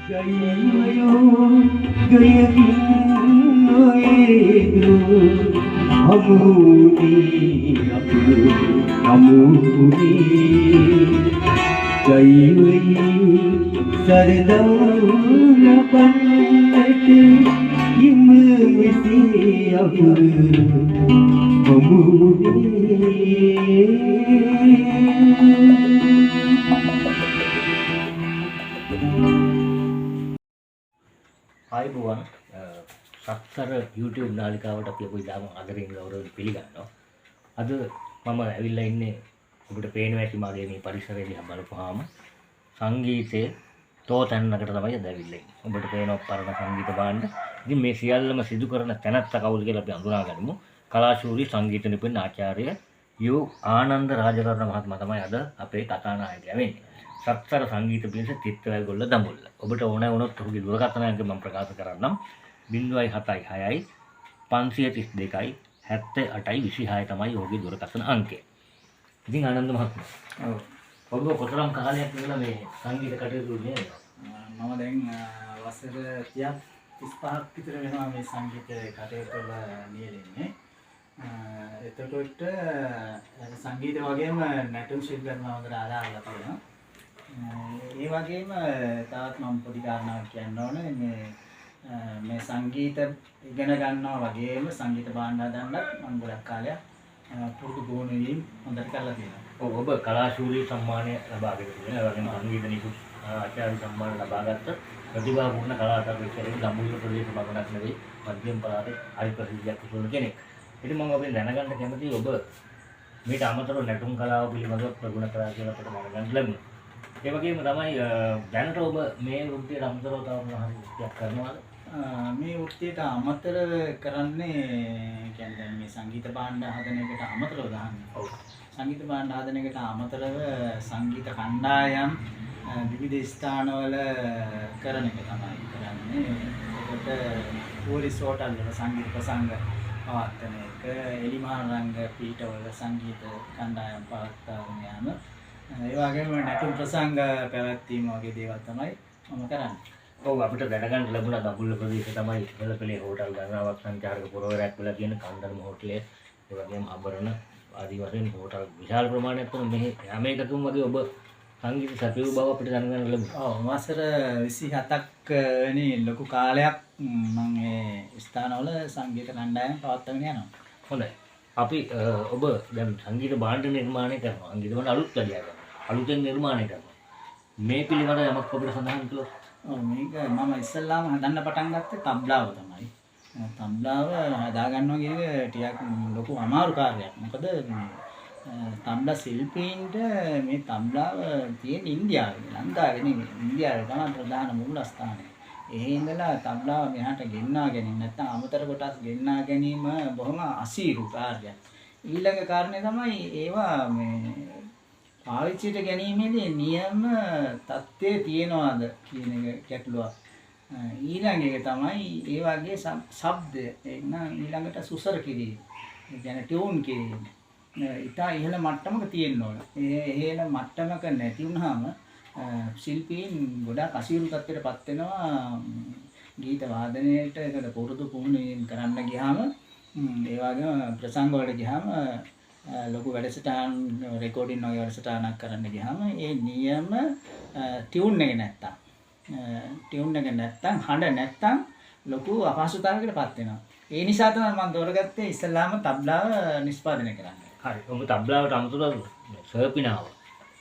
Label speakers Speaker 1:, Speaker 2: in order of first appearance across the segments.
Speaker 1: ගයමයෝ ගයකින් නොයේදෝ අමුනී අපු අමුනී ගයවයි සරදවන පන්නට ඉම විසී අපු
Speaker 2: ආයුබෝවන් සත්තර YouTube නාලිකාවට අපි අපේ දාම ආදරයෙන් ගෞරවයෙන් පිළිගන්නවා. අද මම ඇවිල්ලා ඉන්නේ ඔබට පේනවා ඇති මගේ මේ පරිසරය දිහා බලපුවාම සංගීතයේ තෝතැන්නකට තමයි අද ඇවිල්ලා ඉන්නේ. ඔබට පේනවා පරණ සංගීත භාණ්ඩ. ඉතින් මේ සියල්ලම සිදු කරන තැනත්ත කවුද කියලා අපි අඳුනා ගනිමු. කලාශූරී සංගීත නිපුණ ආචාර්ය යු ආනන්ද රාජකරණ මහත්මයා තමයි අද අපේ කතානායකයා වෙන්නේ. සත්තර සංගීත පිරිස තිත්තවැල්ගොල්ල දඹුල්ල. ඔබට ඕන වුණොත් ඔහුගේ දුරකථන අංකය මම ප්‍රකාශ කරන්නම්. 076 532 78 26 තමයි ඔහුගේ දුරකථන අංකය. ඉතින් ආනන්ද මහත්මයා. ඔව්. ඔබ කොතරම් කාලයක් ඉඳලා මේ සංගීත කටයුතු නේද?
Speaker 3: මම දැන් වසර 30ක් 35ක් විතර වෙනවා මේ සංගීත කටයුතු වල නියැලෙන්නේ. එතකොට සංගීත වගේම නැටුම් ශිල්පයන් මම හොඳට අදාළලා තියෙනවා. ඒ වගේම තවත් මම පොඩි කාරණාවක් කියන්න ඕනේ මේ සංගීත ඉගෙන ගන්නවා වගේම සංගීත භාණ්ඩ හදන්නත් මම ගොඩක් කාලයක් පුරුදු පුහුණු වීම හොඳට කරලා තියෙනවා.
Speaker 2: ඔව් ඔබ කලාශූරී සම්මානය ලබාගෙන තියෙනවා. ඒ වගේම සංගීත නිකුත් ආචාර්ය සම්මාන ලබාගත්ත ප්‍රතිභාපූර්ණ කලාකාරයෙක් කියලා දඹුල්ල ප්‍රදේශ පමණක් නෙවෙයි මධ්‍යම පළාතේ හරි ප්‍රසිද්ධියක් උසුළු කෙනෙක්. ඉතින් මම ඔබෙන් දැනගන්න කැමතියි ඔබ මේට අමතරව නැටුම් කලාව පිළිබඳව ප්‍රගුණ කරා කියලා අපිට දැනගන්න ලැබුණා. ඒ වගේම තමයි දැනට ඔබ මේ වෘත්තියට අමතරව තව මොනවා හරි වෘත්තියක් කරනවද?
Speaker 3: මේ වෘත්තියට අමතරව කරන්නේ කියන්නේ මේ සංගීත භාණ්ඩ හදන එකට අමතරව ගහන්නේ.
Speaker 2: ඔව්.
Speaker 3: සංගීත භාණ්ඩ හදන එකට අමතරව සංගීත කණ්ඩායම් විවිධ ස්ථානවල කරන එක තමයි කරන්නේ. ඒකට ටූරිස්ට් හෝටල් වල සංගීත ප්‍රසංග පවත්වන එක, එලිමහරංග පීඨවල සංගීත කණ්ඩායම් පවත්වාගෙන යාම, ඒ වගේම නැටුම් ප්‍රසංග පැවැත්වීම වගේ දේවල් තමයි මම කරන්නේ.
Speaker 2: ඔව් අපිට දැනගන්න ලැබුණා දඹුල්ල ප්‍රදේශයේ තමයි ඉහළපෙළේ හෝටල් ගණනාවක් සංචාරක පුරවරයක් වෙලා තියෙන කන්දරම හෝටලය, ඒ වගේම අබරණ ආදී වශයෙන් හෝටල් විශාල ප්‍රමාණයක් තුන මෙහි හැම එකකම වගේ ඔබ සංගීත සැපයූ බව අපිට දැනගන්න ලැබුණා.
Speaker 3: ඔව් වසර 27ක් වෙනි ලොකු කාලයක් මම මේ ස්ථානවල සංගීත කණ්ඩායම් පවත්වාගෙන යනවා.
Speaker 2: හොඳයි. අපි ඔබ දැන් සංගීත භාණ්ඩ නිර්මාණය කරනවා. සංගීත භාණ්ඩ අලුත් කලියා කරනවා. අලුතෙන් නිර්මාණය කරනවා. මේ පිළිබඳව යමක් අපිට සඳහන් කළොත්.
Speaker 3: ඔව් මේක මම ඉස්සෙල්ලාම හදන්න පටන් ගත්තේ තබ්ලාව තමයි. තබ්ලාව හදා ගන්නවා කියන එක ටිකක් ලොකු අමාරු කාර්යයක්. මොකද තබ්ලා ශිල්පීන්ට මේ තබ්ලාව තියෙන ඉන්දියාවේ, ලංකාවේ නෙමෙයි. ඉන්දියාවේ තමයි ප්‍රධාන මූලස්ථානය. එහෙ ඉඳලා තබ්ලාව මෙහාට ගෙන්නා ගැනීම නැත්නම් අමතර කොටස් ගෙන්නා ගැනීම බොහොම අසීරු කාර්යයක්. ඊළඟ කාරණේ තමයි ඒවා මේ පාවිච්චියට ගැනීමේදී නියම தත්ත්වයේ තියනවාද කියන එක ගැටලුවක්. ඊළඟ එක තමයි ඒ වගේ ශබ්ද එන්න ඊළඟට සුසර කිරීම. ඒ කියන්නේ ටියුන් කිරීම. ඉතා ඉහළ මට්ටමක තියෙන්න ඕන. ඒ ඉහළ මට්ටමක නැති වුනහම ශිල්පීන් ගොඩාක් අසීරු තත්ත්වයටපත් වෙනවා. ගීත වාදනයේට ඒකට පුරුදු පුහුණු කරන්න ගියාම ඒ වගේම ප්‍රසංග වලට ගියාම ලොකු වැඩසටහන් රෙකෝඩින් වගේ වැඩසටහනක් කරන්න ගියාම ඒ නියම ටියුන් එක නැත්තම් හඬ නැත්තම් ලොකු අපහසුතාවයකටපත් වෙනවා. ඒ නිසා තමයි මම තෝරගත්තේ ඉස්සල්ලාම තබ්ලාව නිෂ්පාදනය කරන්න.
Speaker 2: හරි. ඔබ තබ්ලාවට අමතරව සර්පිනාව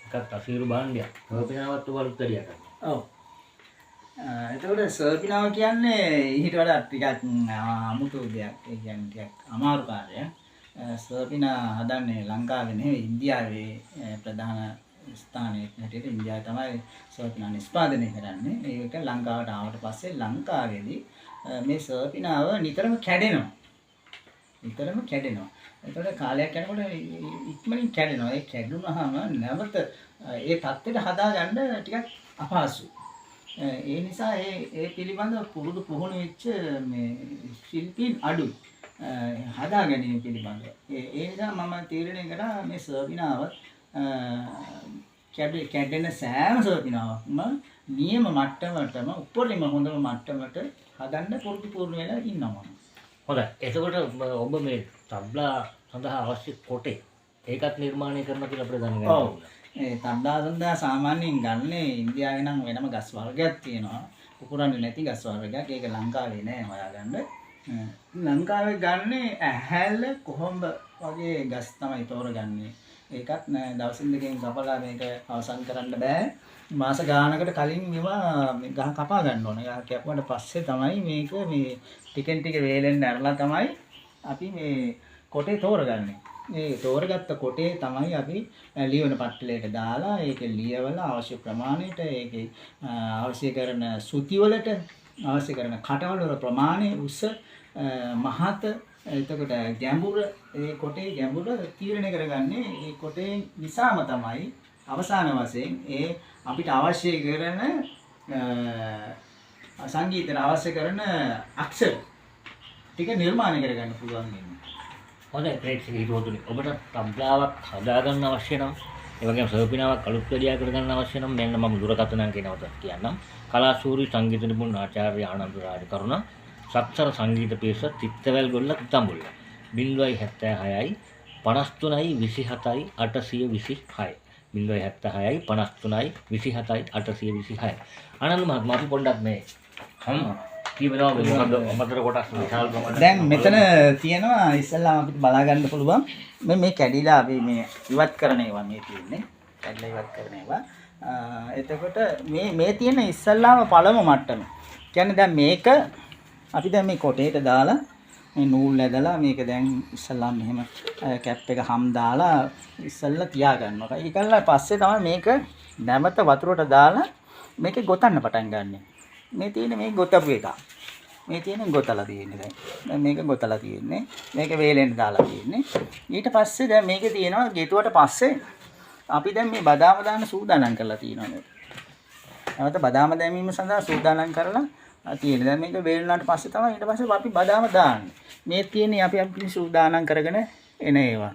Speaker 2: එකත් අසීරු භාණ්ඩයක්. සර්පිනාවත් ඔබ අලුත් කලියා කරනවා.
Speaker 3: ඔව්. එතකොට සර්පිනාව කියන්නේ ඊට වඩා ටිකක් අමුතු දෙයක්. ඒ කියන්නේ ටිකක් අමාරු කාර්යයක්. සර්පිනා හදන්නේ ලංකාවේ නෙවෙයි ඉන්දියාවේ ප්‍රධාන ස්ථානයක් හැටියට ඉන්දියාව තමයි සර්පිනා නිෂ්පාදනය කරන්නේ. ඒක ලංකාවට ආවට පස්සේ ලංකාවේදී මේ සර්පිනාව නිතරම කැඩෙනවා. එතකොට කාලයක් යනකොට ඉක්මනින් කැඩෙනවා. ඒ කැඩුනහම නැවත ඒ தත්ත්වයට හදාගන්න ටිකක් අපහසුයි. ඒ නිසා ඒ පිළිබඳව පුරුදු පුහුණු වෙච්ච මේ ශිල්පීන් අඩුයි. හදා ගැනීම පිළිබඳව. ඒ නිසා මම තීරණය කරා මේ සර්පිනාව කැඩෙන සෑම සර්පිනාවක්ම නියම මට්ටමටම උපරිම හොඳම මට්ටමට හදන්න පුරුදු වෙලා ඉන්නවා.
Speaker 2: හොඳයි. එතකොට ඔබ මේ තබ්ලා සඳහා අවශ්‍ය කොටේ ඒකත් නිර්මාණය කරනවා කියලා අපිට දැනගන්න
Speaker 3: ඔව්.
Speaker 2: ඕනේ.
Speaker 3: ඒ තබ්ලා සඳහා සාමාන්‍යයෙන් ගන්නේ ඉන්දියාවේ නම් වෙනම ගස් වර්ගයක් තියෙනවා. පුපුරන්නේ නැති ගස් වර්ගයක්. ඒක ලංකාවේ නෑ හොයාගන්න. ලංකාවේ ගන්නේ ඇහැල කොහොඹ වගේ ගස් තමයි තෝරගන්නේ. ඒකත් දවසින් දෙකකින් කපලා මේක අවසන් කරන්න බෑ. මාස ගානකට කලින් මේවා ගහ කපා ගන්න ඕනේ. ගහ කැපුවට පස්සේ තමයි මේක මේ ටිකෙන් ටික වේලෙන්න ඇරලා තමයි අපි මේ කොටේ තෝරගන්නේ. මේ තෝරගත්ත කොටේ තමයි අපි ලියවන පට්ටලයක දාලා ඒක ලියවලා අවශ්‍ය ප්‍රමාණයට ඒකේ අවශ්‍ය කරන සුති වලට අවශ්‍ය කරන කටවල වල ප්‍රමාණය උස මහත එතකොට ගැඹුර ඒ කොටේ ගැඹුර තීරණය කරගන්නේ ඒ කොටේ නිසාම තමයි අවසාන වශයෙන් ඒ අපිට අවශ්‍ය කරන සංගීතයට අවශ්‍ය කරන අක්ෂර ටික නිර්මාණය කරගන්න පුළුවන් වෙන්නේ.
Speaker 2: හොඳයි ප්‍රේක්ෂක හිතවතුනි ඔබට තබ්ලාවක් හදාගන්න අවශ්‍ය නම් ඒ වගේම සර්පිනාවක් අලුත් වැඩියා කරගන්න අවශ්‍ය නම් මෙන්න මම දුරකථන අංකේ නැවතත් කියන්නම්. කලාශූරී සංගීත නිපුණ ආචාර්ය ආනන්ද රාජකරුණ සත්තර සංගීත පිරිස තිත්තවැල්ගොල්ල තඹුල්ල 076යි 53යි 27යි 826 076යි 53යි 27යි 826 ආනන්ද මහත්මයා අපි පොඩ්ඩක් මේ කියනවා මොකද්ද අමතර කොටස් විශාල ප්‍රමාණයක්
Speaker 3: දැන් මෙතන තියෙනවා ඉස්සෙල්ලාම අපිට බලා ගන්න පුළුවන් මේ කැඩිලා අපි මේ ඉවත් කරන ඒවා මේ තියෙන්නේ කැඩිලා ඉවත් කරන ඒවා එතකොට මේ තියෙන ඉස්සෙල්ලාම පළමු මට්ටම කියන්නේ දැන් මේක අපි දැන් මේ කොටේට දාලා මේ නූල් ඇදලා මේක දැන් ඉස්සෙල්ලාම මෙහෙම කැප් එක හම් දාලා ඉස්සෙල්ලා තියා ගන්නවා. ඒකල්ලා පස්සේ තමයි මේක නැමත වතුරට දාලා මේක ගොතන්න පටන් ගන්නෙ. මේ තියෙන්නේ මේ ගොතපු එක. මේ තියෙන්නේ ගොතලා තියෙන්නේ දැන්. දැන් මේක ගොතලා තියෙන්නේ. මේක වේලෙන් දාලා තියෙන්නේ. ඊට පස්සේ දැන් මේකේ තියෙනවා ගෙතුවට පස්සේ අපි දැන් මේ බදාම දාන්න සූදානම් කරලා තියෙනවා මේක. නැවත බදාම දැමීම සඳහා සූදානම් කරලා තියෙනවා. දැන් මේක වේලුණාට පස්සේ තමයි ඊට පස්සේ අපි බදාම දාන්නේ. මේ තියෙන්නේ අපි සූදානම් කරගෙන එන ඒවා.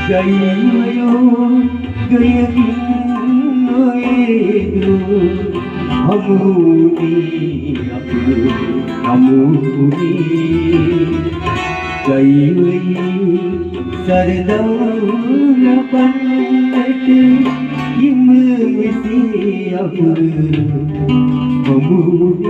Speaker 1: Gayo gayakin noedo hamuni aku hamuni gayo sardana pannate imu misi aku hamuni